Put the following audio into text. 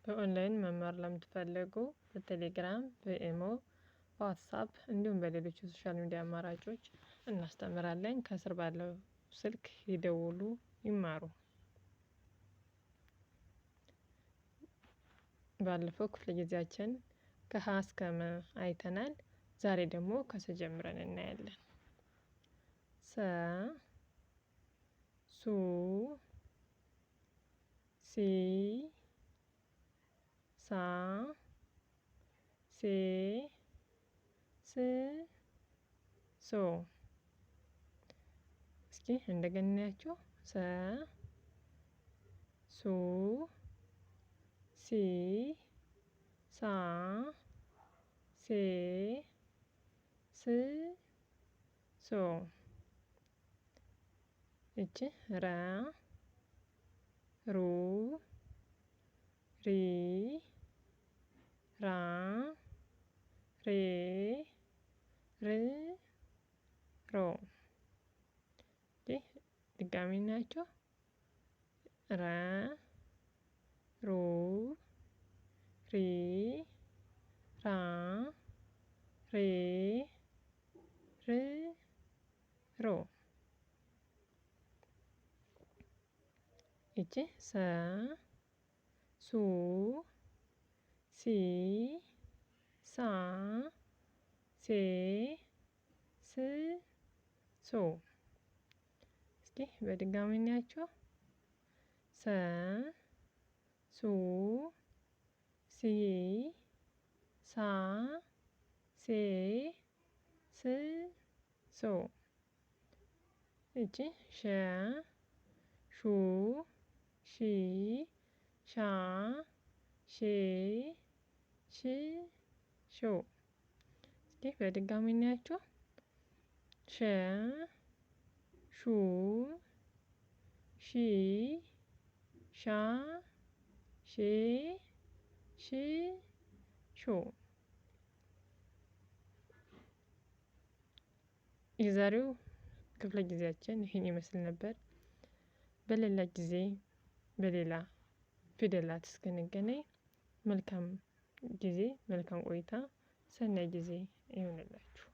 በኦንላይን መማር ለምትፈልጉ በቴሌግራም፣ በኢሞ፣ በዋትስአፕ እንዲሁም በሌሎች የሶሻል ሚዲያ አማራጮች እናስተምራለን። ከስር ባለው ስልክ ይደውሉ፣ ይማሩ። ባለፈው ክፍለ ጊዜያችን ከሀ እስከ መ አይተናል። ዛሬ ደግሞ ከሰ ጀምረን እናያለን። ሰ ሱ ሲ ሳ ሴ ስ ሶ። እስኪ እንደገና እናያቸው። ሰ ሱ ሲ ሳ ሴ ስ ሶ። እቺ ረ ሩ ሪ ራ ሬ ር ሮ። ድጋሚ እናያቸው። ረ ሩ ሪ ራ ሬ ር ሮ። ይቺ ሰ ሱ ሲ ሳ ሴ ስ ሶ። እስኪ በድጋሚ እናያቸው። ሰ ሱ ሲ ሳ ሴ ስ ሶ። እቺ ሸ ሹ ሺ ሻ ሼ ሽ ሾ። እስኪ በድጋሚ እናያቸው። ሸ ሹ ሺ ሻ ሼ ሽ ሾ። የዛሬው ክፍለ ጊዜያችን ይህን ይመስል ነበር። በሌላ ጊዜ በሌላ ፊደላት እስክንገናኝ መልካም ጊዜ፣ መልካም ቆይታ፣ ሰናይ ጊዜ ይሁንላችሁ።